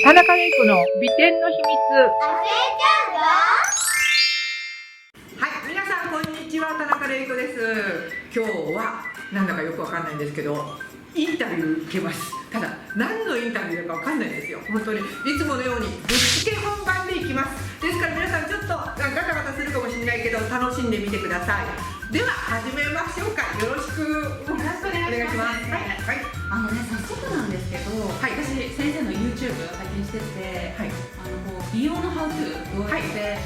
田中玲子の美点の秘密。はい、皆さんこんにちは、田中玲子です。今日はなんだかよくわかんないんですけど、インタビュー受けます。ただ何のインタビューだかわかんないんですよ。本当にいつものようにぶっつけ本番でいきます。ですから皆さんちょっとガタガタするかもしれないけど楽しんでみてください。では始めましょうか。よろしくお願いします。はい。早速なんですけど、私先生の YouTube 拝見してて、こう美容のハウトゥーどうやって、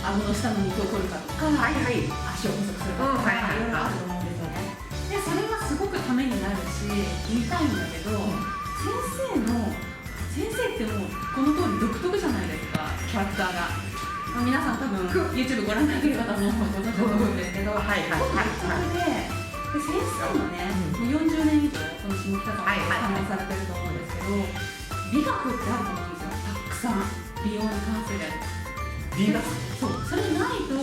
顎の下の肉を取るかとか、足を細くするかとか、いろいろあると思うんですよね。でそれはすごくためになるし言いたいんだけど、先生ってもうこの通り独特じゃないですか、キャラクターが。皆さん多分 YouTube ご覧になってる方もご存知だと思うんですけど、先生のね、もう40年以上この下北沢で参加されてると思うんですけど、美学ってあると思うんですよ、たくさん美容に関する美学。そう、それないと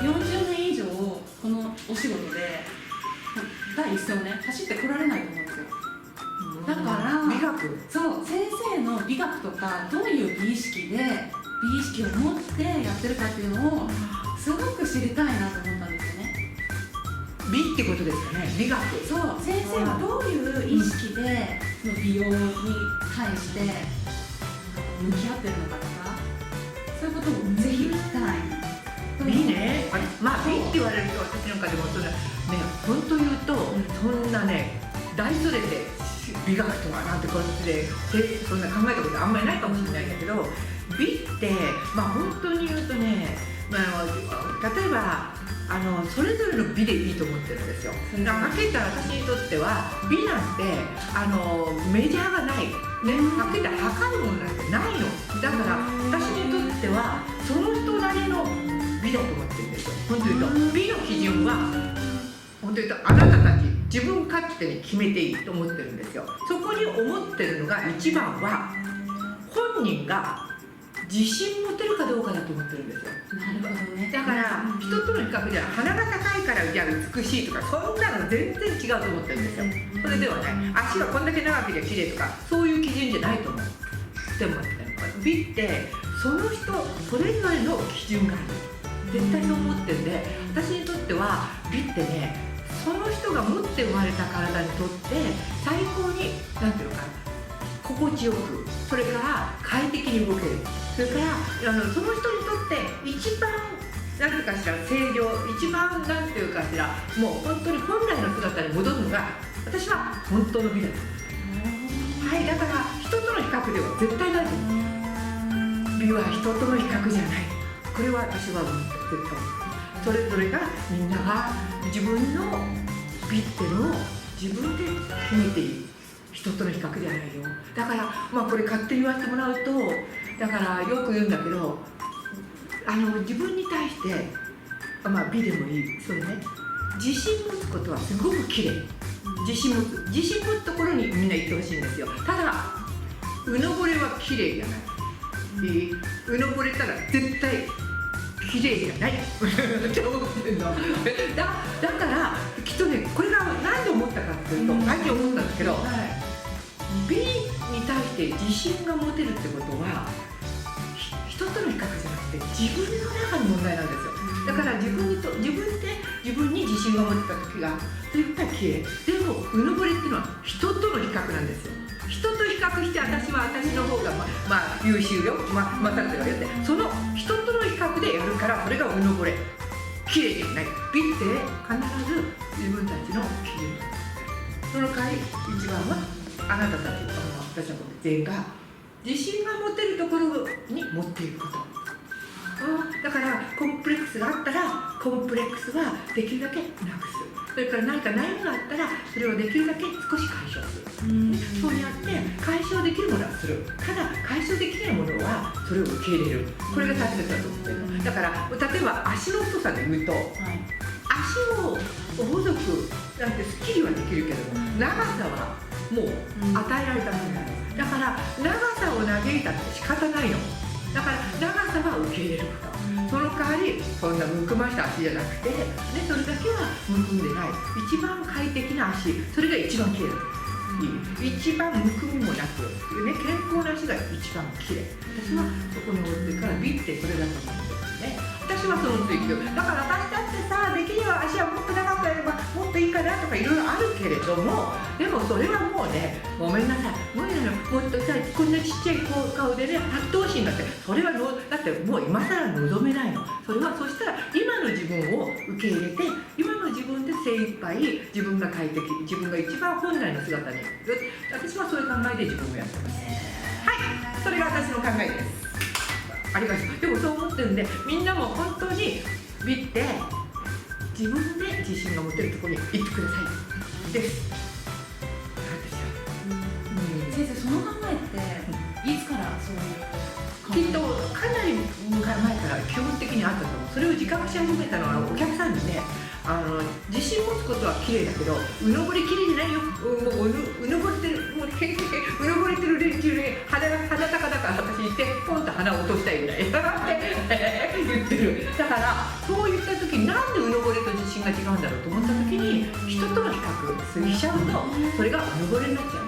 40年以上このお仕事で第一線をね走ってこられないと思うんですよ。だから美学、そう、先生の美学とかどういう美意識で美意識を持ってやってるかっていうのをすごく知りたいなと思ったんですよね。美ってことですかね、美学。そう、先生はどういう意識でその美容に対して向き合ってるのかとか、そういうことをぜひ聞きたい。美ね、美って言われると私なんかでもそんなね、本当言うと、そんなね大それて美学とはなんてこうでそんな考えたことあんまりないかもしれないんだけど、美って本当に言うとね、例えばそれぞれの美でいいと思ってるんですよ。はっきり言ったら私にとっては美なんてメジャーがない、はっきり言ったら測るものなんてないの。だから私にとってはその人なりの美だと思ってるんですよ。本当に言うと美の基準は本当に言うとあなたたち自分勝手に決めていいと思ってるんですよ。そこに思ってるのが一番は本人が自信持てるかどうかだと思ってるんですよ。なるほどね。だから人との比較じゃ鼻が高いからじゃあ美しいとかそんなの全然違うと思ってるんですよ。それではね、足がこんだけ長ければ綺麗とかそういう基準じゃないと思う。でも美ってその人それぞれの基準がある。絶対そう思ってるんで、私にとっては美ってね、その人が持って生まれた体にとって最高に何ていうのかな、心地よく、それから快適に動ける、それからその人にとって一番何ていうかしら正常、一番何ていうかしらもう本当に本来の姿に戻るのが私は本当の美だと思う。だから人との比較では絶対ないと思う。美は人との比較じゃない。これは私は絶対思う。それぞれがみんなが自分の美ってのを自分で決めている。人との比較じゃないよ。だからこれ勝手に言わせてもらうと、だからよく言うんだけど、自分に対して美でもいい、それね、自信持つことはすごく綺麗。自信持つところにみんな行ってほしいんですよ。ただうぬぼれは綺麗じゃない。うぬぼれたら絶対綺麗じゃないって思ってるの。だからきっとね、これが何で思ったかっていうと、最近思ったんですけど、美に対して自信が持てるってことは人との比較じゃなくて自分の中の問題なんですよ。だから自分に自信が持てた時が絶対綺麗。でもうぬぼれっていうのは人との比較なんですよ。人と比較して私は私の方が優秀よ、勝ってるわよって、その人との比較でやるから、それがうぬぼれ、綺麗じゃない。美って必ず自分たちの基準だ。その代わり一番はあなたたち、私たち全員が自信が持てるところに持っていくこと。だからコンプレックスがあったらコンプレックスはできるだけなくす。それから何か悩みがあったらそれをできるだけ少し解消する。そうやって解消できるものはする。ただ解消できないものはそれを受け入れる。これが大切だと思ってるの。だから例えば足の太さで言うと、足を細くなんてスッキリはできるけども、長さはもう与えられたものなんです。だから長さを嘆いたって仕方ないの。だから長さは受け入れること。その代わりそんなむくました足じゃなくて、それだけはむくんでない一番快適な足、それが一番綺麗だ。一番むくみもなく、健康な足が一一番綺麗。私はそこに登ってから美ってそれだと思うんですね。私はその追求だから私だってさ、できれば足はもっと長くやればもっといいかなとかいろいろあるけれども、でもそれはもうね、ごめんなさい、無理なの。もっとさ、こんなちっちゃい顔でね、8頭身だって、それはだってもう今更望めないの。それはそしたら今の自分を受け入れて、今の自分で精一杯自分が快適、自分が一番本来の姿に、私はそういう考えで自分をやってます。はい、それが私の考えです。ありがとう。でもそう思ってるんで、みんなも本当に美って自分で自信が持てるところに行ってくださいです。先生、その考えっていつからそういうきっとかなり前から基本的にあったと思う。それを自覚し始めたのはお客さんにね、自信持つことは綺麗だけど、うぬぼれ綺麗じゃないよ、もううぬぼれてる、もうへへへうぬぼれてる連中に鼻高だから私言ってポンと鼻を落としたいぐらいって言ってる。だからそういった時になんでうぬぼれと自信が違うんだろうと思った時に、人との比較しちゃうとそれがうぬぼれになっちゃう。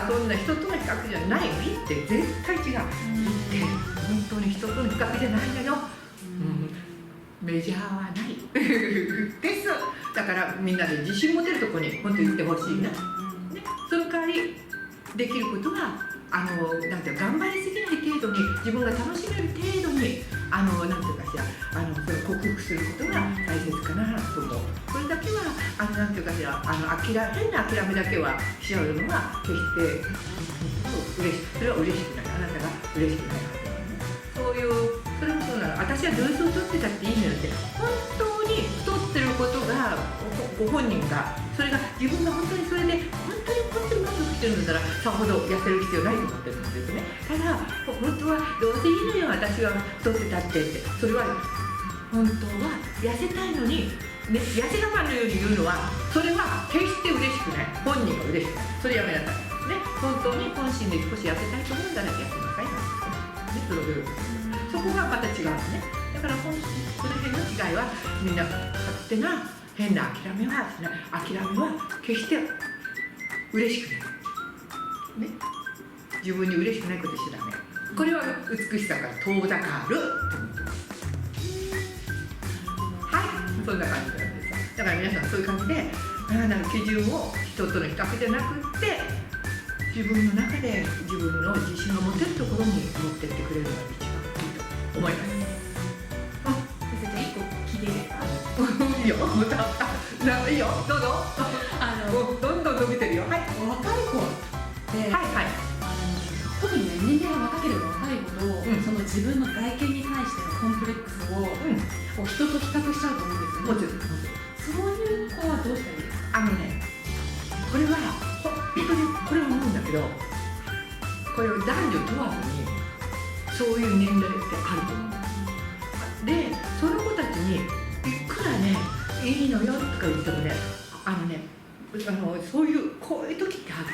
そんな人との比較じゃない。美って絶対違う。美って本当に人との比較じゃないんだよ。メジャーはないです。だからみんなで自信持てるところに本当に行ってほしいな、ね、その代わりできることはなんていう頑張りすぎない程度に、自分が楽しめる程度になんていうかしらその克服することが大切かなと思う。それだけはなんていうかしら変な諦めだけはしちゃうのは決してそれは嬉しくない。あなたが嬉しくないはずなのね。そういうそれもそうなの。私はどういう太ってたっていいのよって、本当に太ってることがご本人がそれが自分が本当にそれで本当に満足してるんだったらさほど痩せる必要ないと思ってるんですね。ただ本当はどうせいいのよ私は太ってたってそれは本当は痩せたいのに、ね、痩せ我慢のように言うのはそれは決して嬉しくない。本人が嬉しくない。それやめなさいね。本当に本心で少し痩せたいと思うんだら痩せなさいなんですね。その努力そこがまた違うのね。だからその辺の違いはみんな勝手な変な諦めは決して嬉しくない、ね、自分に嬉しくないことしちゃダメ。これは美しさから遠ざかると思ってます。はい、そんな感じなんですよ。だから皆さんそういう感じで基準を人との比較じゃなくって自分の中で自分の自信が持てるところに持ってってくれるのが一番いいと思います。先生、じゃあ1個聞いていいですか？いいよ、またいいよ、どうぞ。どんどん伸びてるよ。はい。若い子って、特にね、年齢が若ければ若いほど、その自分の外見に対してのコンプレックスを、こう人と比較しちゃうと思うんですよね。そういう子はどうしたらいいですか？これは本当にこれ思うんだけど、これを男女問わずにそういう年齢ってあると思う。で、その子たちにいくらねいいのよとか言ってもね、そういうこういう時ってある。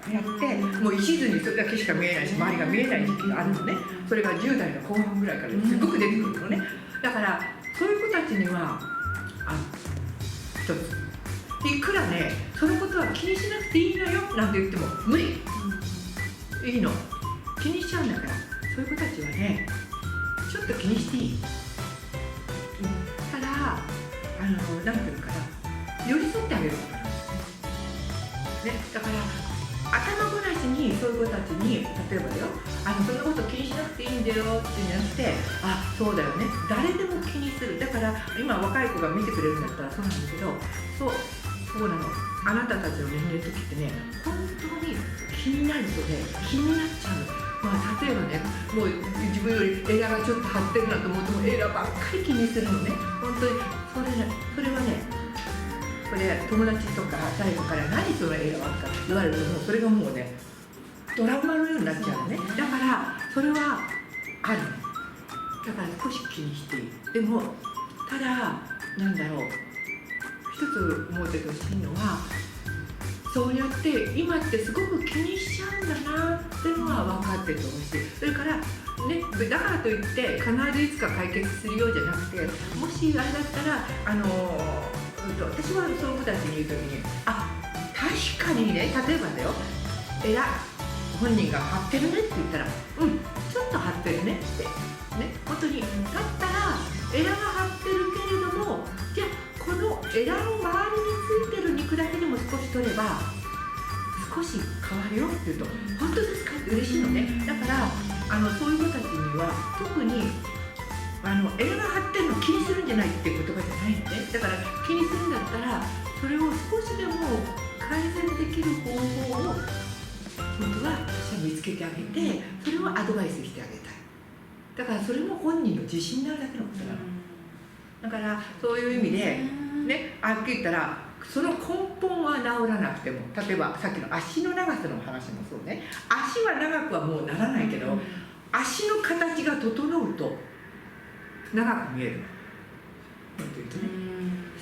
こうやってもう一途にそれだけしか見えないし、周りが見えない時期があるのね。それが10代の後半ぐらいからすごく出てくるのね。だからそういう子たちには一つ。いくらね、そのことは気にしなくていいのよなんて言っても無理、いいの、気にしちゃうんだから。そういう子たちはね、ちょっと気にしていい、ただなんていうのかな、寄り添ってあげるから、ね、だから頭ごなしにそういう子たちに、例えばだよ、そんなこと気にしなくていいんだよってじゃなくて、そうだよね、誰でも気にする。だから今若い子が見てくれるんだったらそうなんだけど、そうなの。あなたたちの年齢の時ってね、本当に気になるとね、気になっちゃうの。例えばね、もう自分よりエラがちょっと張ってるなと思ってもエラばっかり気にするのね。本当にそれはね、これ友達とか誰かから何そのエラばっか言われると、もうそれがもうねドラマのようになっちゃうのね。だからそれはあるの。だから少し気にしていい。でもただなんだろう、一つ思っててほしいのは、そうやって今ってすごく気にしちゃうんだなっていうのは分かっててほしい。それからね、だからといって必ずいつか解決するようじゃなくて、もしあれだったら私はそういう子たちに言うときに、確かにね、例えばだよ、本人が張ってるねって言ったら、ねってね、本当にだったらエラが張ってるけれども、じゃあこのエラの周りについてる肉だけでも少し取れば少し変わるよって言うと、本当ですかって嬉しいのね。だからそういう子たちには特にエラが張ってるの気にするんじゃないっていう言葉じゃないのね。だから気にするんだったらそれを少しでも改善できる方法を本当は見つけてあげて、それをアドバイスしてあげたい。だからそれも本人の自信になるだけのことなの。だからそういう意味でね、はっきり言ったらその根本は治らなくても、例えばさっきの足の長さの話もそうね、足は長くはもうならないけど、足の形が整うと長く見えるの。本当言うとね。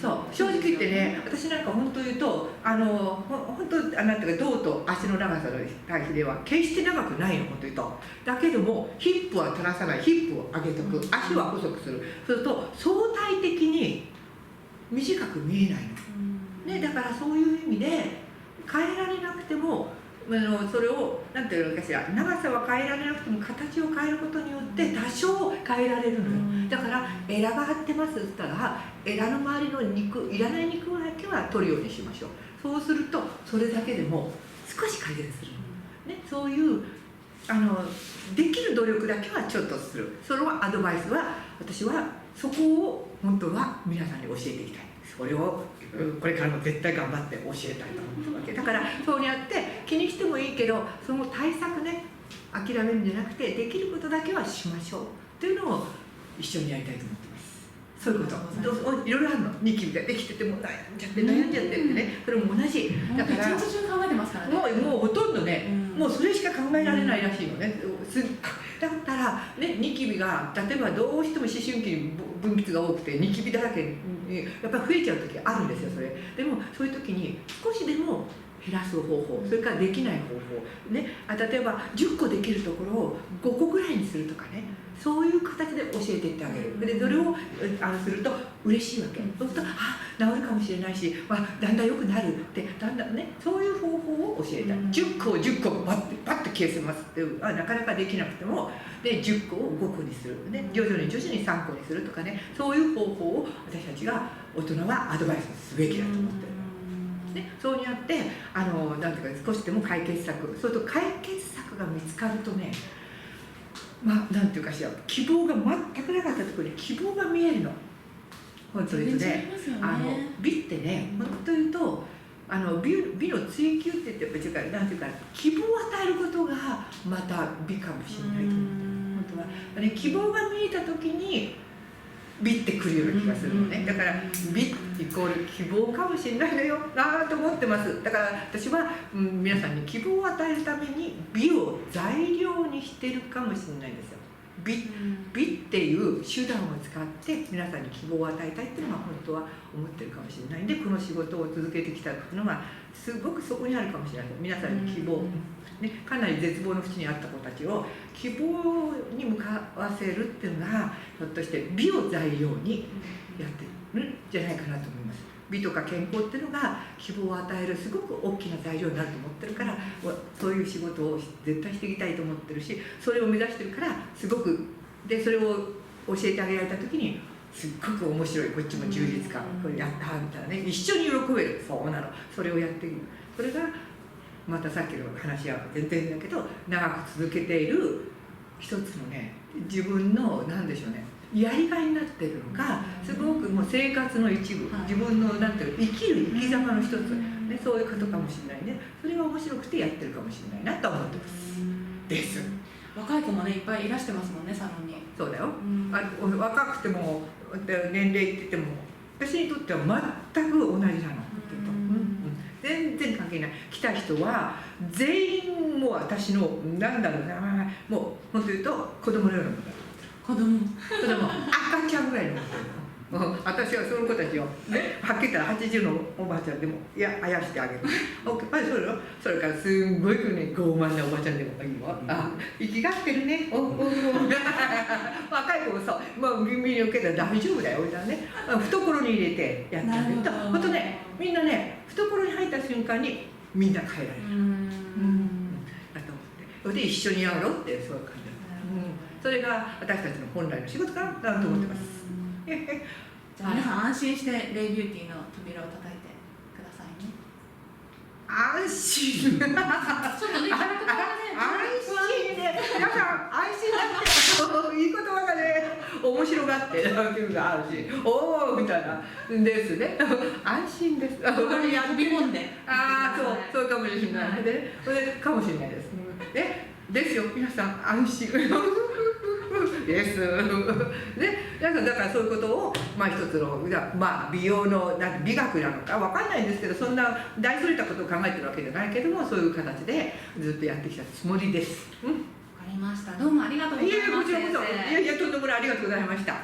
そう正直言ってね、私なんか本当言うと本当なんていうか胴と足の長さの対比では決して長くないの、本当言うと。だけどもヒップは垂らさない、ヒップを上げとく、足は細くする。そうすると相対的に短く見えないの、ね、だからそういう意味で変えられなくてもそれをなんていうのかしら、長さは変えられなくても形を変えることによって多少変えられるのよ。だからエラが張ってますって言ったら、エラの周りの肉、いらない肉だけは取るようにしましょう。そうするとそれだけでも少し改善するの、ね、そういうできる努力だけはちょっとする。そのアドバイスは私はそこを本当は皆さんに教えていきたい。それをこれからも絶対頑張って教えたいと思うわけだから、そうやって気にしてもいいけど、その対策ね、諦めるんじゃなくてできることだけはしましょうっていうのを一緒にやりたいと思ってます。そういうこといろいろあるの。ニキビができてても悩んじゃってってね、それも同じだから一日中考えてますからね。もうほとんどね、もうそれしか考えられないらしいのね。だったらね、ニキビが例えばどうしても思春期に分泌が多くてニキビだらけにやっぱり増えちゃう時あるんですよ。それでもそういう時に少しでも減らす方法、それからできない方法ね、例えば10個できるところを5個ぐらいにするとかね、そういう形で教えていってあげる。でそれをすると嬉しいわけ。そうすると治るかもしれないし、だんだん良くなるってだんだんね、そういう方法を教えたい。10個を10個パッと消せますってなかなかできなくてもで10個を5個にする、ね、徐々に3個にするとかね、そういう方法を私たちが大人はアドバイスすべきだと思ってる。ね、そうやってなんていうか少しでも解決策、それと解決策が見つかるとね、なんていうかしら、希望が全くなかったところに希望が見えるの。本当に言うとね、美ってね、本当に言うと美の追求って言ってやっぱりなんていうか希望を与えることがまた美かもしれないと思う。本当はね、希望が見えた時に美ってくるような気がするのね。だから美イコール希望かもしれないのよなと思ってます。だから私は、皆さんに希望を与えるために美を材料にしてるかもしれないんですよ。美っていう手段を使って皆さんに希望を与えたいっていうのは本当は思ってるかもしれないんで、この仕事を続けてきたのがすごくそこにあるかもしれない。皆さんに希望、ね、かなり絶望の淵にあった子たちを希望に向かわせるっていうのがひょっとして美を材料にやってるんじゃないかなと思います。美とか健康っていうのが希望を与えるすごく大きな材料になると思ってるから、そういう仕事を絶対していきたいと思ってるし、それを目指してるからすごくでそれを教えてあげられた時にすっごく面白い、こっちも充実感、これやったみたいなね、一緒に喜べる、そうなの、それをやっている。それがまたさっきの話は全然だけど長く続けている一つのね、自分の何でしょうね、やりがいになってるのか、すごくもう生活の一部、自分のなんていう生きる生き様の一つ、ね、そういうことかもしれないね。それが面白くてやってるかもしれないなと思ってますです。若い子もねいっぱいいらしてますもんね、サロンに。そうだよ、若くても年齢いってても私にとっては全く同じなの、全然関係ない。来た人は全員もう私のなんだろうな、もう本当言うと子供のようなものだ。子供赤ちゃんぐらいの思ってるの。私はその子たちをね、はっきり言ったら80のおばあちゃんでもあやしてあげる。それからすんごいね傲慢なおばあちゃんでもいいわ。生きがってるね。若い子もさ、耳に受けたら大丈夫だよみたいなね。懐に入れてやってあげると、ほんとね、みんなね、懐に入った瞬間にみんな帰られる。だと思って。で一緒にやろうってそういう感じ。それが私たちの本来の仕事かなと思ってます。じゃあ皆さん安心してレイビューティーの扉を叩いてくださいね。安心。ちょっとね、キャラクターがね、安心ね。皆さん安心だっていい言葉がね面白がってなんていうか安心。おおみたいなですね。安心です。飛び込んで。ああそうかもしれない。でかもしれないです。ですよ皆さん安心。ですね、皆さんだからそういうことを一つの美容の美学なのかわかんないんですけど、そんな大それたことを考えてるわけじゃないけども、そういう形でずっとやってきたつもりです。わかりました。どうもありがとうございます。いやいやこちらこそ。いやとんでもないありがとうございました。はい。